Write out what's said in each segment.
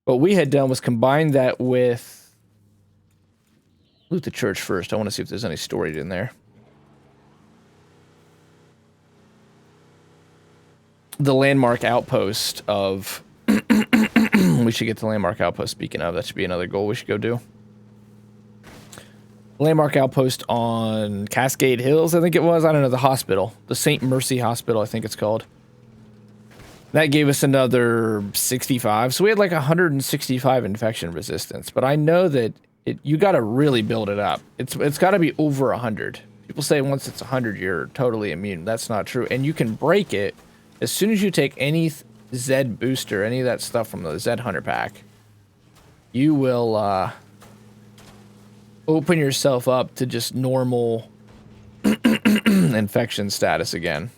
What we had done was combine that with loot the church first. I want to see if there's any storage in there. The landmark outpost of we should get the landmark outpost. Speaking of, that should be another goal we should go do. Landmark outpost on Cascade Hills, I think it was. I don't know, the hospital. The St. Mercy Hospital, I think it's called. That gave us another 65. So we had like 165 infection resistance. But I know that you got to really build it up. It's got to be over 100. People say once it's 100, you're totally immune. That's not true. And you can break it as soon as you take any Z booster, any of that stuff from the Z Hunter pack. You will open yourself up to just normal infection status again.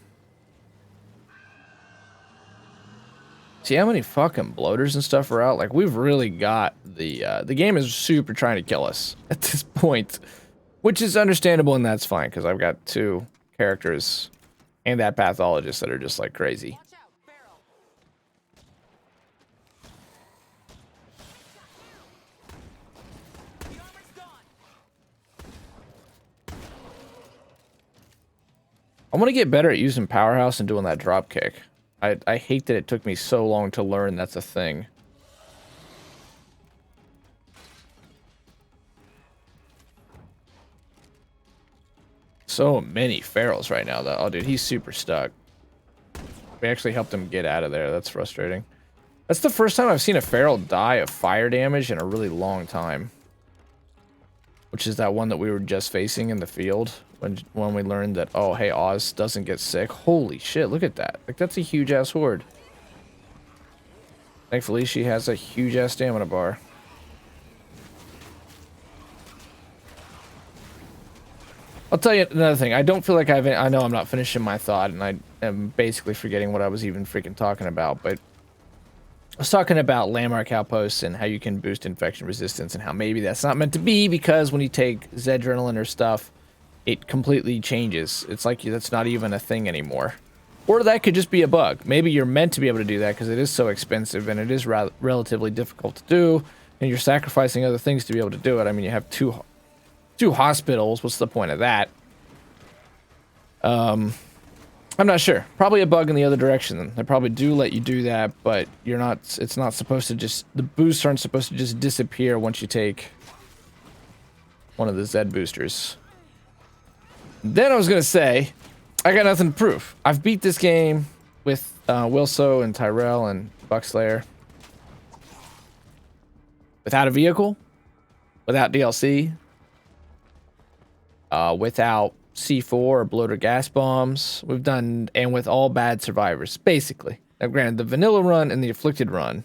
See how many fucking bloaters and stuff are out? Like, we've really got the game is super trying to kill us at this point, which is understandable, and that's fine because I've got 2 characters and that pathologist that are just like crazy. I want to get better at using Powerhouse and doing that drop kick. I hate that it took me so long to learn that's a thing. So many ferals right now, though. Oh, dude, he's super stuck. We actually helped him get out of there. That's frustrating. That's the first time I've seen a feral die of fire damage in a really long time. Which is that one that we were just facing in the field. When we learned that, oh, hey, Oz doesn't get sick. Holy shit, look at that. Like, that's a huge-ass horde. Thankfully, she has a huge-ass stamina bar. I'll tell you another thing. I don't feel like I know I'm not finishing my thought, and I am basically forgetting what I was even freaking talking about, but I was talking about landmark outposts and how you can boost infection resistance and how maybe that's not meant to be because when you take Zedrenaline or stuff, it completely changes. It's like that's not even a thing anymore. Or that could just be a bug. Maybe you're meant to be able to do that because it is so expensive and it is relatively difficult to do, and you're sacrificing other things to be able to do it. I mean, you have two hospitals. What's the point of that? I'm not sure. Probably a bug in the other direction. They probably do let you do that, but you're not. It's not supposed to just. The boosts aren't supposed to just disappear once you take one of the Z boosters. Then I was gonna say, I got nothing to prove. I've beat this game with Wilso and Tyrell and Buckslayer without a vehicle, without DLC, without C4 or bloater gas bombs. We've done, and with all bad survivors, basically. Now, granted, the vanilla run and the afflicted run,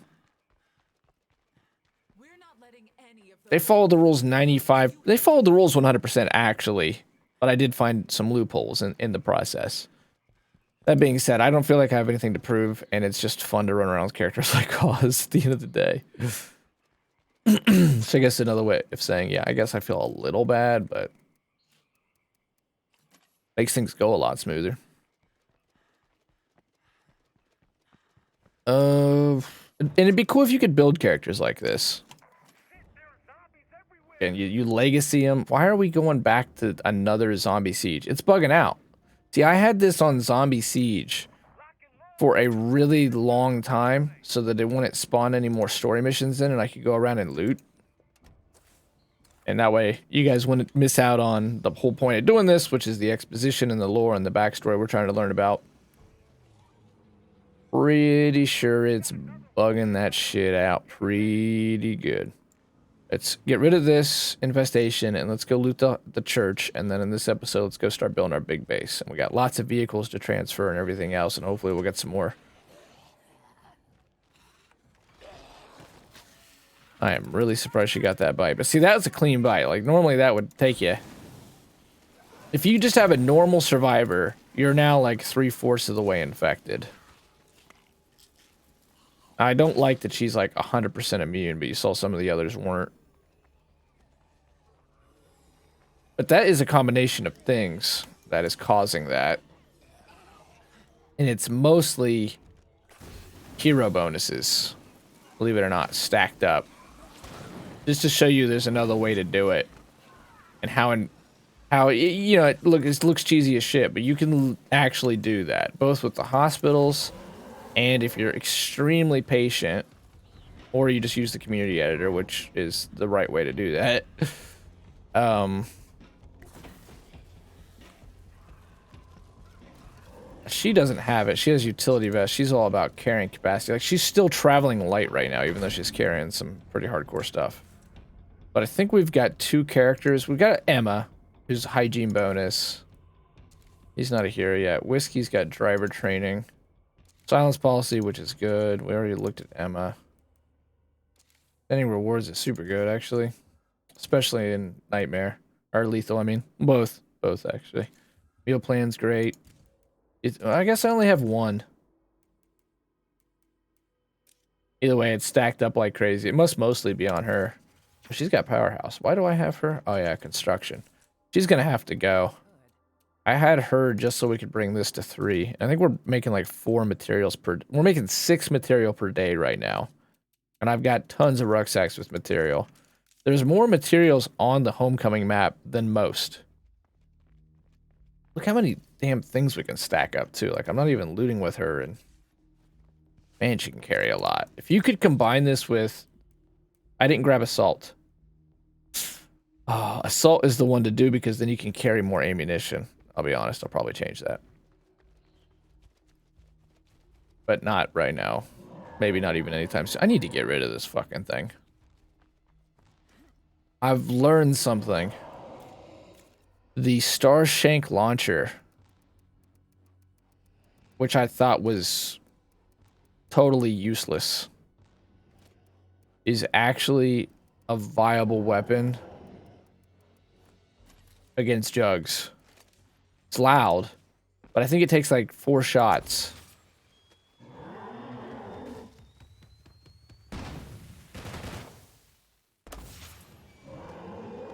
they followed the rules 95. They followed the rules 100% actually. But I did find some loopholes in the process. That being said, I don't feel like I have anything to prove, and it's just fun to run around with characters like Oz at the end of the day. So I guess another way of saying, yeah, I guess I feel a little bad, but makes things go a lot smoother. And it'd be cool if you could build characters like this. And you legacy them. Why are we going back to another Zombie Siege? It's bugging out. See, I had this on Zombie Siege for a really long time so that it wouldn't spawn any more story missions in and I could go around and loot. And that way, you guys wouldn't miss out on the whole point of doing this, which is the exposition and the lore and the backstory we're trying to learn about. Pretty sure it's bugging that shit out pretty good. Let's get rid of this infestation and let's go loot the church. And then in this episode, let's go start building our big base. And we got lots of vehicles to transfer and everything else. And hopefully we'll get some more. I am really surprised she got that bite. But see, that was a clean bite. Like, normally that would take you. If you just have a normal survivor, you're now like 3/4 of the way infected. I don't like that she's like 100% immune, but you saw some of the others weren't. But that is a combination of things that is causing that. And it's mostly hero bonuses. believe it or not, stacked up. Just to show you there's another way to do it. And how you know, it looks cheesy as shit, but you can actually do that. Both with the hospitals, and if you're extremely patient, or you just use the community editor, which is the right way to do that. She doesn't have it. She has utility vest. She's all about carrying capacity. Like, she's still traveling light right now, even though she's carrying some pretty hardcore stuff. But I think we've got 2 characters. We've got Emma, who's hygiene bonus. He's not a hero yet. Whiskey's got driver training. Silence policy, which is good. We already looked at Emma. Spending rewards is super good, actually. Especially in Nightmare. Or Lethal, I mean. Both, actually. Meal plan's great. I guess I only have 1. Either way, it's stacked up like crazy. It must mostly be on her. She's got Powerhouse. Why do I have her? Oh, yeah, Construction. She's going to have to go. I had her just so we could bring this to 3. I think we're making like 4 materials per... We're making 6 material per day right now. And I've got tons of rucksacks with material. There's more materials on the Homecoming map than most. Look how many damn things we can stack up, too. Like, I'm not even looting with her, and... Man, she can carry a lot. If you could combine this with... I didn't grab Assault. Oh, Assault is the one to do, because then you can carry more ammunition. I'll be honest, I'll probably change that. But not right now. Maybe not even anytime soon. I need to get rid of this fucking thing. I've learned something. The Starshank launcher, which I thought was totally useless, is actually a viable weapon against jugs. It's loud, but I think it takes like 4 shots.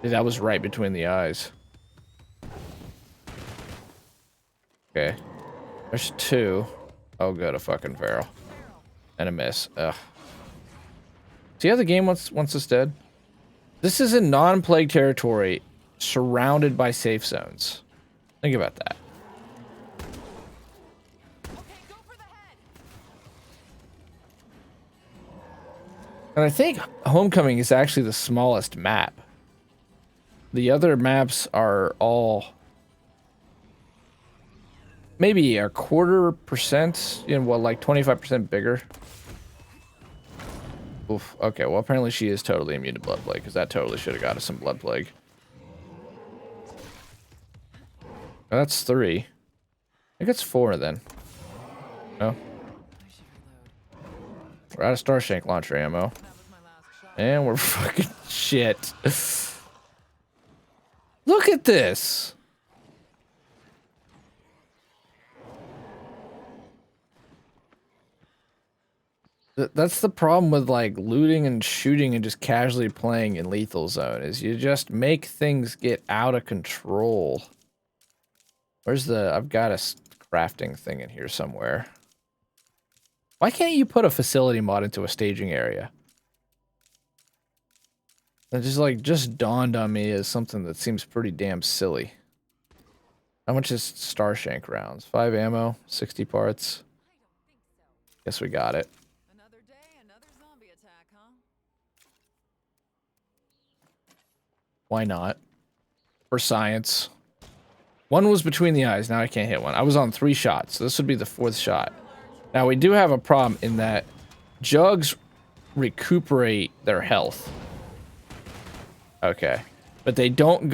Dude, that was right between the eyes. Okay. There's 2. Oh, good, a fucking barrel. And a miss. Ugh. See how the game wants us dead? This is in non-plague territory, surrounded by safe zones. Think about that. And I think Homecoming is actually the smallest map. The other maps are all maybe a 1/4%, you know, what, like 25% bigger. Oof. Okay, well, apparently she is totally immune to Blood Plague, because that totally should have got us some Blood Plague. Oh, that's 3. I think it's 4 then. No. We're out of Starshank launcher ammo. And we're fucking shit. Look at this. That's the problem with like looting and shooting and just casually playing in Lethal Zone, is you just make things get out of control. Where's the... I've got a crafting thing in here somewhere. Why can't you put a facility mod into a staging area? That just dawned on me as something that seems pretty damn silly. How much is Starshank rounds? 5 ammo, 60 parts. Guess we got it. Another day, another zombie attack, huh? Why not? For science. 1 was between the eyes. Now I can't hit one. I was on 3 shots. So this would be the 4th shot. Now we do have a problem in that jugs recuperate their health. Okay. But they don't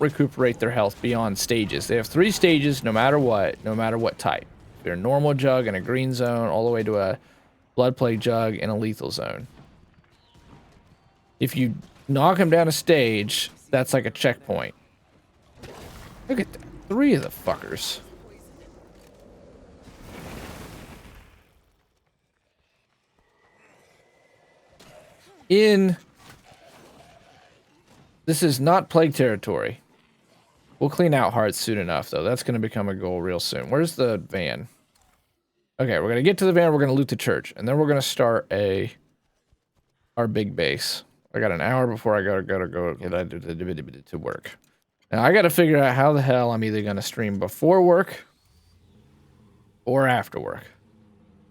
recuperate their health beyond stages. They have 3 stages no matter what type. If you're a normal jug in a green zone, all the way to a blood plague jug in a lethal zone. If you knock them down a stage, that's like a checkpoint. Look at that. 3 of the fuckers. This is not plague territory. We'll clean out hearts soon enough, though. That's going to become a goal real soon. Where's the van? Okay, we're going to get to the van. We're going to loot the church. And then we're going to start a our big base. I got an hour before I gotta go to work. Now I gotta figure out how the hell I'm either gonna stream before work or after work.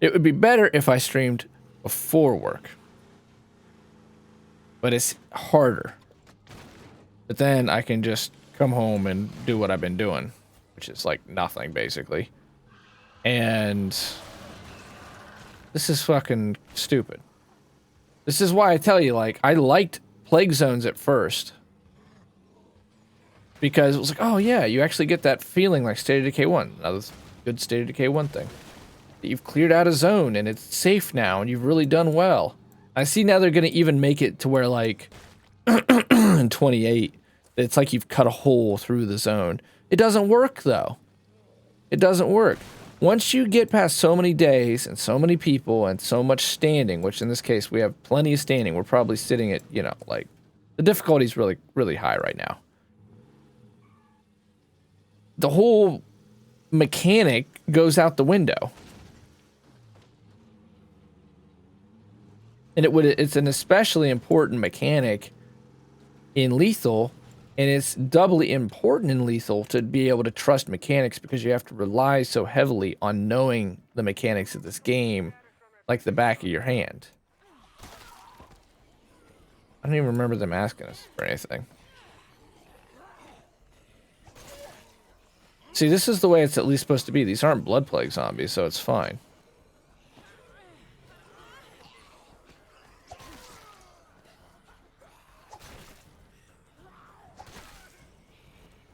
It would be better if I streamed before work, but it's harder. But then I can just come home and do what I've been doing, which is like nothing basically. And this is fucking stupid. This is why I tell you, like, I liked Plague Zones at first. Because it was like, oh yeah, you actually get that feeling like State of Decay 1. Another good State of Decay 1 thing. You've cleared out a zone and it's safe now and you've really done well. I see now they're gonna even make it to where like in 28, it's like you've cut a hole through the zone. It doesn't work though. It doesn't work. Once you get past so many days and so many people and so much standing, which in this case we have plenty of standing, we're probably sitting at, you know, like the difficulty's really, really high right now. The whole mechanic goes out the window. And it's an especially important mechanic in Lethal, and it's doubly important in Lethal to be able to trust mechanics because you have to rely so heavily on knowing the mechanics of this game like the back of your hand. I don't even remember them asking us for anything. See, this is the way it's at least supposed to be. These aren't blood plague zombies, so it's fine.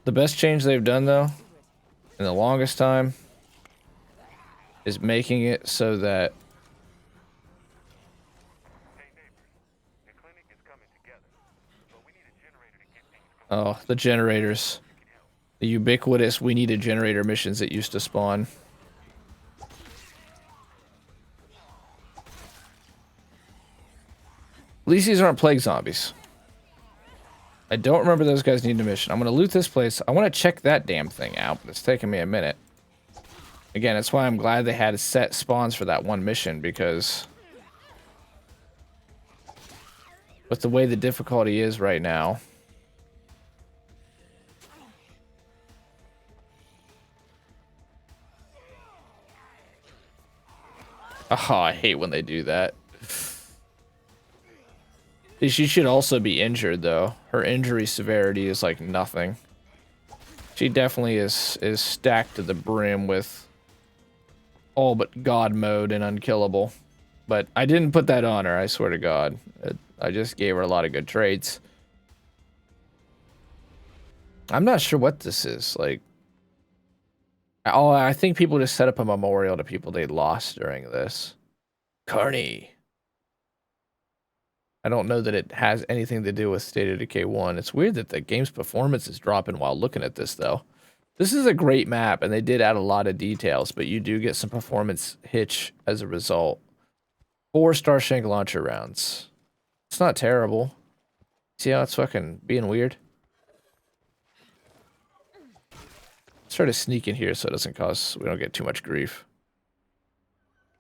The best change they've done, though, in the longest time, is making it so that... Oh, the generators. The ubiquitous we need a generator missions that used to spawn. At least these aren't plague zombies. I don't remember those guys needing a mission. I'm going to loot this place. I want to check that damn thing out, but it's taking me a minute. Again, that's why I'm glad they had set spawns for that one mission, because with the way the difficulty is right now... Oh, I hate when they do that. She should also be injured, though. Her injury severity is like nothing. She definitely is stacked to the brim with all but God mode and unkillable. But I didn't put that on her, I swear to God. I just gave her a lot of good traits. I'm not sure what this is. Like, oh, I think people just set up a memorial to people they lost during this. Carney. I don't know that it has anything to do with State of Decay 1. It's weird that the game's performance is dropping while looking at this, though. This is a great map, and they did add a lot of details, but you do get some performance hitch as a result. 4-star shank launcher rounds. It's not terrible. See how it's fucking being weird? Let's try to sneak in here so it doesn't cause... we don't get too much grief.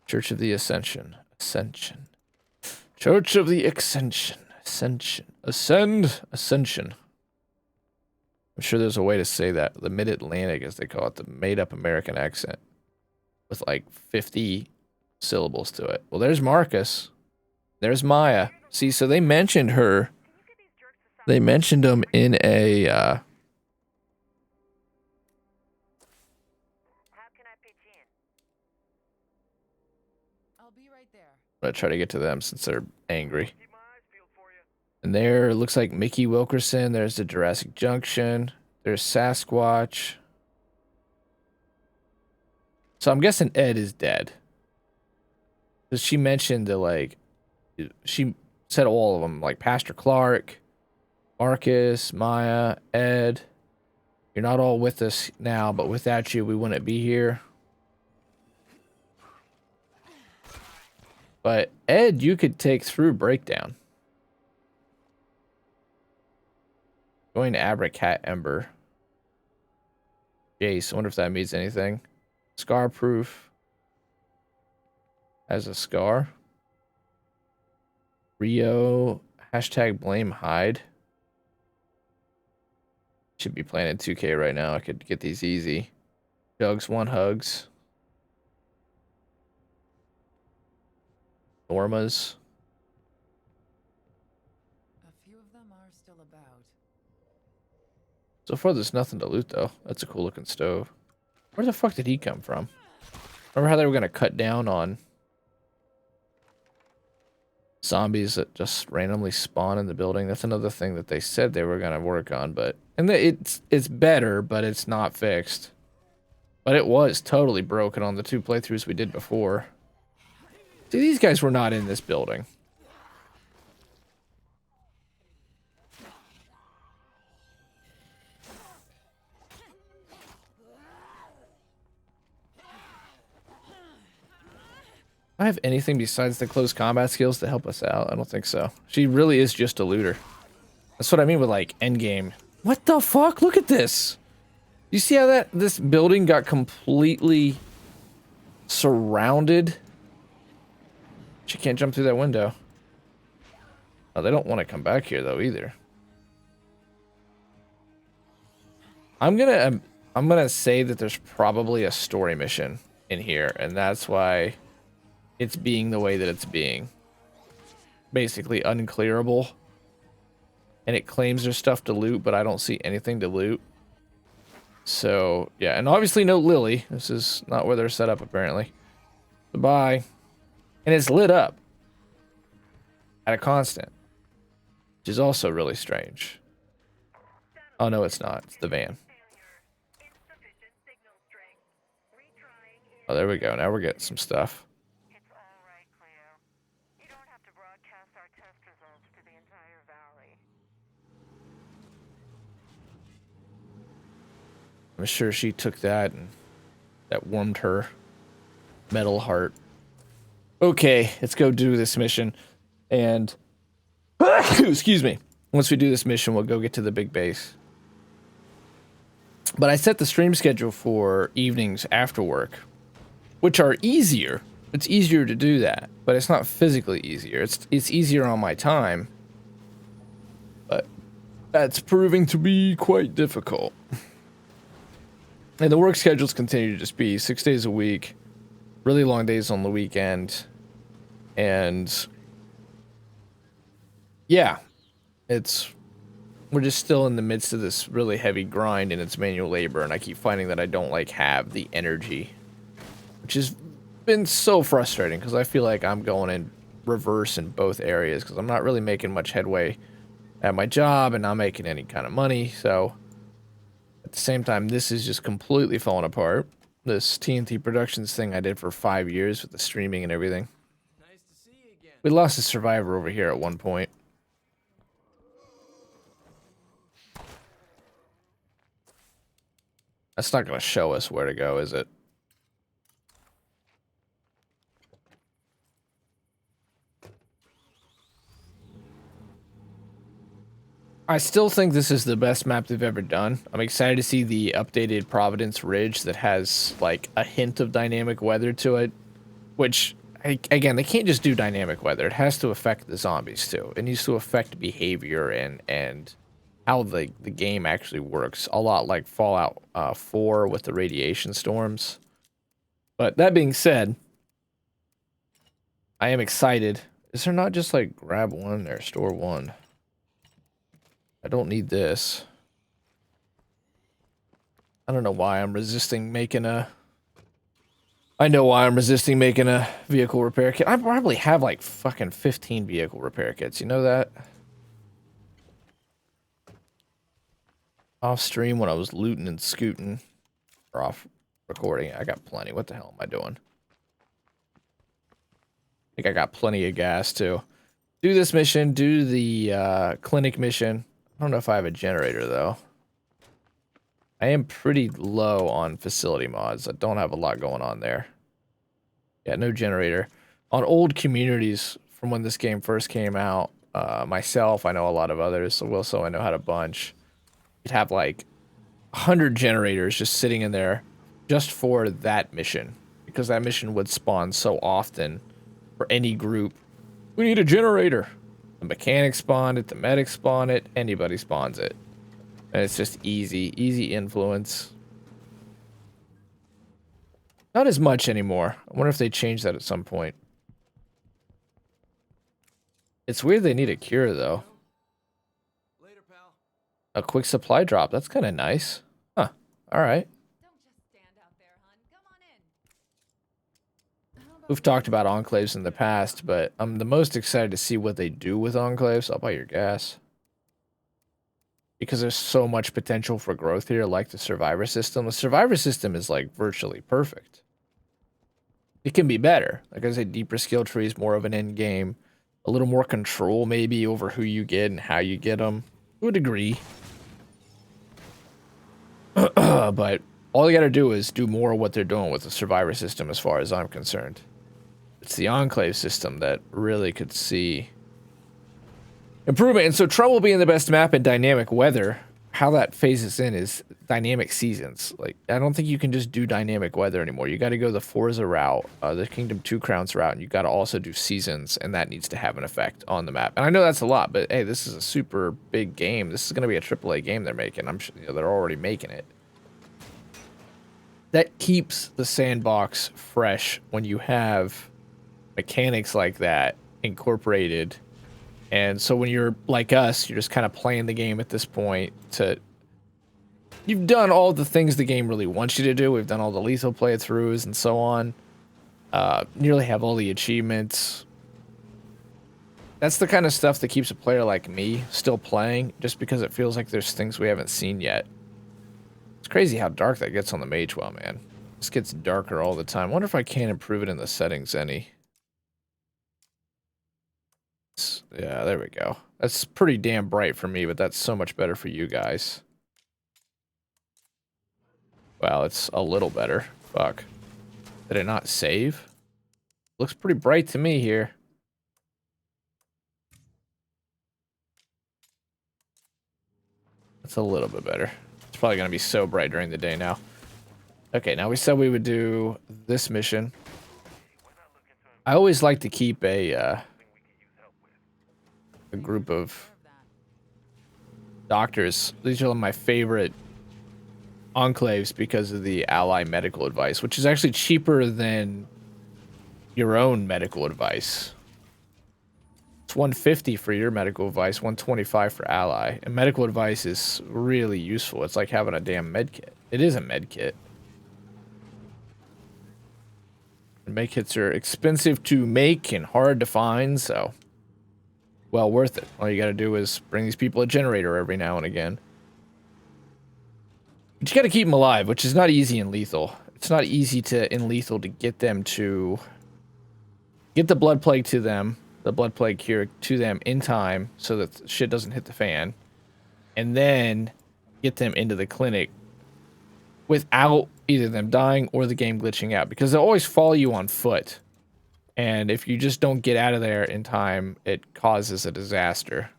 Church of the Ascension. Ascension. Church of the Ascension. Ascension. Ascend. Ascension. I'm sure there's a way to say that. The Mid-Atlantic, as they call it. The made-up American accent. With like 50 syllables to it. Well, there's Marcus. There's Maya. See, so they mentioned her. They mentioned them in a... How can I pitch in? I'll be right there. I'm gonna try to get to them since they're angry. And there, it looks like Mickey Wilkerson. There's the Jurassic Junction. There's Sasquatch. So I'm guessing Ed is dead. Because she mentioned that, like, she said all of them, like Pastor Clark, Marcus, Maya, Ed. You're not all with us now, but without you, we wouldn't be here. But Ed, you could take through Breakdown. Going to Abracat Ember. Jace, I wonder if that means anything. Scar proof. Has a scar. Rio, hashtag blame hide. Should be playing in 2K right now. I could get these easy. Jugs want hugs. Normas. A few of them are still about. So far, there's nothing to loot, though. That's a cool looking stove. Where the fuck did he come from? Remember how they were going to cut down on zombies that just randomly spawn in the building? That's another thing that they said they were going to work on, but... And it's better, but it's not fixed. But it was totally broken on the 2 playthroughs we did before. See, these guys were not in this building. I have anything besides the close combat skills to help us out? I don't think so. She really is just a looter. That's what I mean with, like, endgame. What the fuck? Look at this! You see how this building got completely surrounded? She can't jump through that window. Oh, they don't want to come back here, though, either. I'm gonna say that there's probably a story mission in here, and that's why it's being the way that it's being. Basically unclearable. And it claims there's stuff to loot, but I don't see anything to loot. So, yeah, and obviously no Lily. This is not where they're set up, apparently. Goodbye. And it's lit up. At a constant. Which is also really strange. Oh, no, it's not. It's the van. Oh, there we go. Now we're getting some stuff. It's all right, Cleo. You don't have to broadcast our test results to the entire valley. I'm sure she took that and that warmed her metal heart. Okay, let's go do this mission. And excuse me. Once we do this mission, we'll go get to the big base. But I set the stream schedule for evenings after work, which are easier. It's easier to do that, but it's not physically easier. It's easier on my time, but that's proving to be quite difficult. And the work schedules continue to just be 6 days a week, really long days on the weekend, and yeah, we're just still in the midst of this really heavy grind and it's manual labor, and I keep finding that I don't like have the energy, which has been so frustrating because I feel like I'm going in reverse in both areas because I'm not really making much headway at my job and not making any kind of money. So at the same time, this is just completely falling apart. This TNT Productions thing I did for 5 years with the streaming and everything. Nice to see you again. We lost a survivor over here at one point. That's not going to show us where to go, is it? I still think this is the best map they've ever done. I'm excited to see the updated Providence Ridge that has, like, a hint of dynamic weather to it. Which, again, they can't just do dynamic weather. It has to affect the zombies, too. It needs to affect behavior and how the game actually works. A lot like Fallout 4 with the radiation storms. But that being said, I am excited. Is there not just, like, grab one there, store one? I don't need this. I don't know why I'm resisting making a... I know why I'm resisting making a vehicle repair kit. I probably have like fucking 15 vehicle repair kits. You know that? Off stream when I was looting and scooting. Or off recording. I got plenty. What the hell am I doing? I think I got plenty of gas too. Do this mission. Do the clinic mission. I don't know if I have a generator though. I am pretty low on facility mods. I don't have a lot going on there. Yeah, no generator. On old communities from when this game first came out, myself, I know a lot of others, so also I know how to bunch. You'd have like 100 generators just sitting in there just for that mission. Because that mission would spawn so often for any group. We need a generator. The mechanic spawned it, the medic spawned it, anybody spawns it. And it's just easy influence. Not as much anymore. I wonder if they change that at some point. It's weird they need a cure, though. Later, pal. A quick supply drop. That's kind of nice. Huh. Alright. Don't just stand out there, hun. Come on in. How about We've talked about enclaves in the past, but I'm the most excited to see what they do with enclaves. I'll buy your gas. Because there's so much potential for growth here, like the survivor system. The survivor system is like virtually perfect. It can be better. Like I said, deeper skill trees, more of an end game. A little more control maybe over who you get and how you get them. To a degree. But all you gotta do is do more of what they're doing with the survivor system as far as I'm concerned. It's the enclave system that really could see improvement. And so Trouble being the best map in dynamic weather, how that phases in is dynamic seasons. Like, I don't think you can just do dynamic weather anymore. You got to go the Forza route, the Kingdom 2 Crowns route, and you got to also do seasons, and that needs to have an effect on the map. And I know that's a lot, but hey, this is a super big game. This is going to be a AAA game they're making. I'm sure they're already making it. That keeps the sandbox fresh when you have mechanics like that incorporated. And so when you're like us, you're just kind of playing the game at this point you've done all the things the game really wants you to do. We've done all the lethal playthroughs and so on. Nearly have all the achievements. That's the kind of stuff that keeps a player like me still playing, just because it feels like there's things we haven't seen yet. It's crazy how dark that gets on the mage well, man. This gets darker all the time. I wonder if I can improve it in the settings any. Yeah, there we go. That's pretty damn bright for me, but that's so much better for you guys. Wow, it's a little better. Fuck. Did it not save? Looks pretty bright to me here. That's a little bit better. It's probably going to be so bright during the day now. Okay, now we said we would do this mission. I always like to keep a group of doctors. These are my favorite enclaves because of the ally medical advice, which is actually cheaper than your own medical advice. It's $150 for your medical advice, $125 for ally. And medical advice is really useful. It's like having a damn med kit. It is a med kit. And med kits are expensive to make and hard to find, so well worth it. All you gotta do is bring these people a generator every now and again. But you gotta keep them alive, which is not easy in lethal. It's not easy in lethal to get them to get the blood plague to them, the blood plague cure to them in time so that shit doesn't hit the fan, and then get them into the clinic without either them dying or the game glitching out, because they'll always follow you on foot. And if you just don't get out of there in time, it causes a disaster.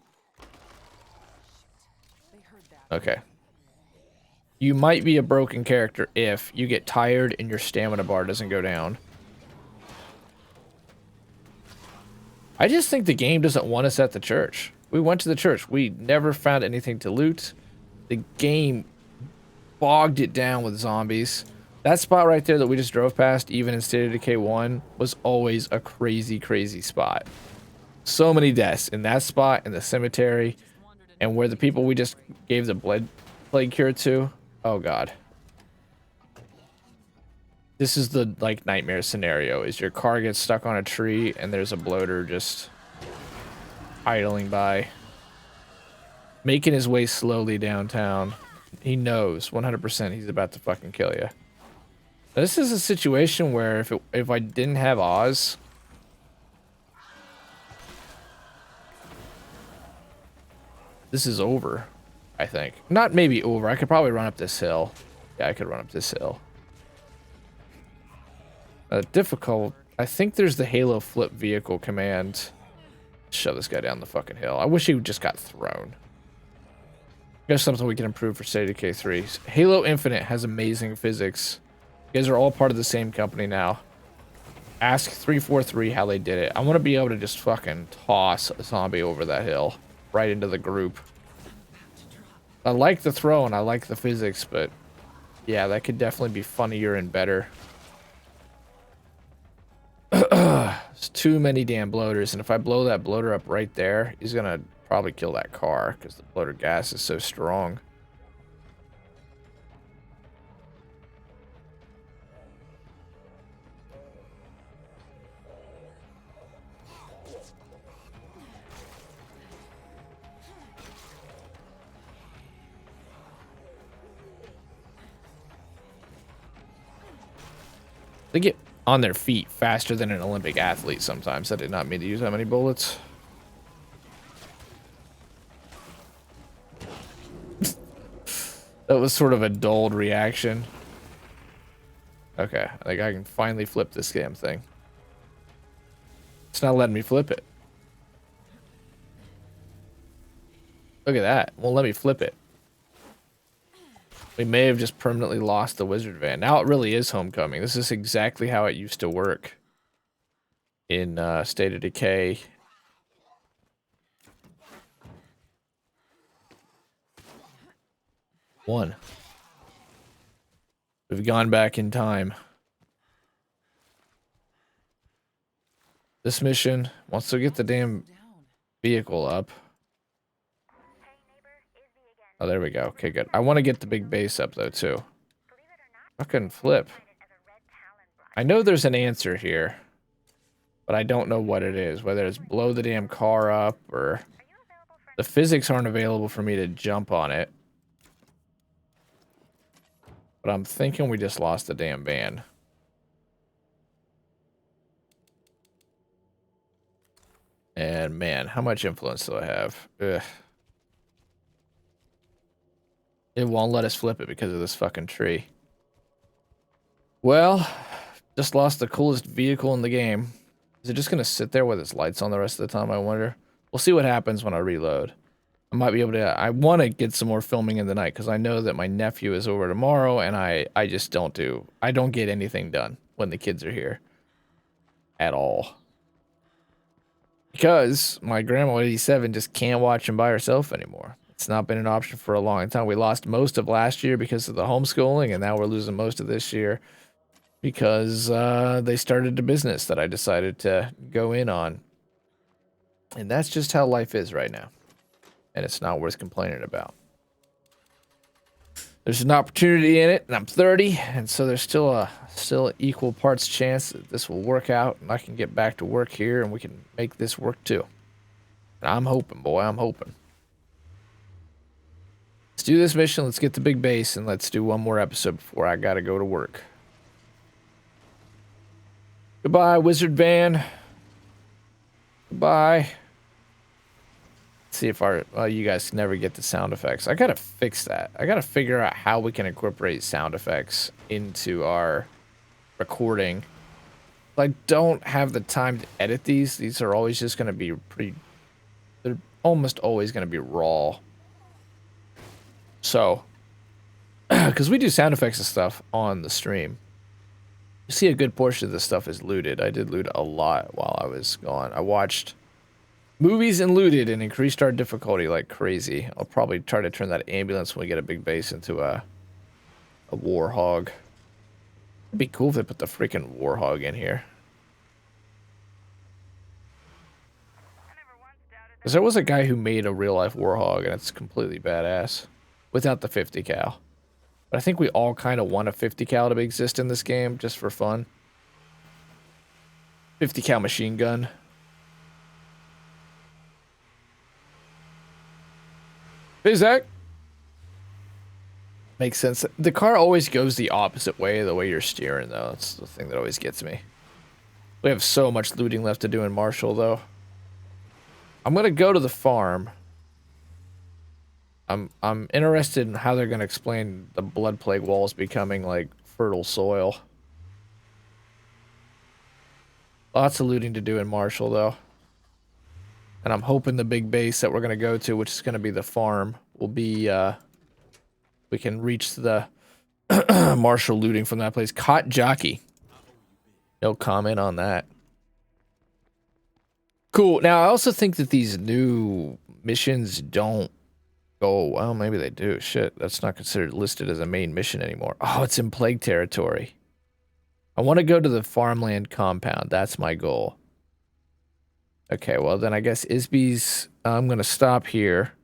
Okay. You might be a broken character if you get tired and your stamina bar doesn't go down. I just think the game doesn't want us at the church. We went to the church. We never found anything to loot. The game bogged it down with zombies. That spot right there that we just drove past, even in State of Decay 1, was always a crazy, crazy spot. So many deaths in that spot, in the cemetery, and where the people we just gave the blood plague cure to. Oh, God. This is the, like, nightmare scenario, is your car gets stuck on a tree, and there's a bloater just idling by, making his way slowly downtown. He knows 100% he's about to fucking kill you. This is a situation where if I didn't have Oz, this is over, I think. Not maybe over. I could probably run up this hill. Yeah, I could run up this hill. Difficult. I think there's the Halo flip vehicle command. Shove this guy down the fucking hill. I wish he just got thrown. There's something we can improve for State of Decay 3. Halo Infinite has amazing physics. You guys are all part of the same company now. Ask 343 how they did it. I want to be able to just fucking toss a zombie over that hill. Right into the group. I like the throw and I like the physics, but yeah, that could definitely be funnier and better. There's too many damn bloaters, and if I blow that bloater up right there, he's gonna probably kill that car because the bloater gas is so strong. They get on their feet faster than an Olympic athlete sometimes. I did not mean to use that many bullets. That was sort of a dulled reaction. Okay, I think I can finally flip this damn thing. It's not letting me flip it. Look at that. Won't let me flip it. We may have just permanently lost the wizard van. Now it really is homecoming. This is exactly how it used to work in State of Decay. One. We've gone back in time. This mission wants to get the damn vehicle up. Oh, there we go. Okay, good. I want to get the big base up, though, too. Fucking flip. I know there's an answer here, but I don't know what it is. Whether it's blow the damn car up, or the physics aren't available for me to jump on it. But I'm thinking we just lost the damn van. And, man, how much influence do I have? Ugh. It won't let us flip it because of this fucking tree. Well, just lost the coolest vehicle in the game. Is it just going to sit there with its lights on the rest of the time, I wonder? We'll see what happens when I reload. I might be able to... I want to get some more filming in the night because I know that my nephew is over tomorrow and I just don't do... I don't get anything done when the kids are here. At all. Because my grandma, 87, just can't watch him by herself anymore. It's not been an option for a long time. We lost most of last year because of the homeschooling, and now we're losing most of this year because they started a business that I decided to go in on. And that's just how life is right now. And it's not worth complaining about. There's an opportunity in it, and I'm 30, and so there's still equal parts chance that this will work out, and I can get back to work here, and we can make this work too. And I'm hoping, boy, I'm hoping. Let's do this mission, let's get the big base, and let's do one more episode before I gotta go to work. Goodbye, wizard van. Goodbye. Let's see if you guys can never get the sound effects. I gotta fix that. I gotta figure out how we can incorporate sound effects into our recording. I don't have the time to edit these. These are always just gonna be they're almost always gonna be raw. So, because we do sound effects and stuff on the stream. You see a good portion of this stuff is looted. I did loot a lot while I was gone. I watched movies and looted and increased our difficulty like crazy. I'll probably try to turn that ambulance when we get a big base into a warhog. It'd be cool if they put the freaking warhog in here. Because there was a guy who made a real-life warhog, and it's completely badass. Without the 50 cal. But I think we all kind of want a 50 cal to exist in this game, just for fun. 50 cal machine gun. Hey, Zach. Makes sense. The car always goes the opposite way, the way you're steering, though. That's the thing that always gets me. We have so much looting left to do in Marshall, though. I'm going to go to the farm. I'm interested in how they're going to explain the blood plague walls becoming, like, fertile soil. Lots of looting to do in Marshall, though. And I'm hoping the big base that we're going to go to, which is going to be the farm, will be, we can reach the Marshall looting from that place. Cot Jockey. No comment on that. Cool. Now, I also think that these new missions don't go... Well, maybe they do. Shit, that's not considered listed as a main mission anymore. Oh, it's in Plague Territory. I want to go to the farmland compound. That's my goal. Okay, well, then I guess Isby's... I'm going to stop here.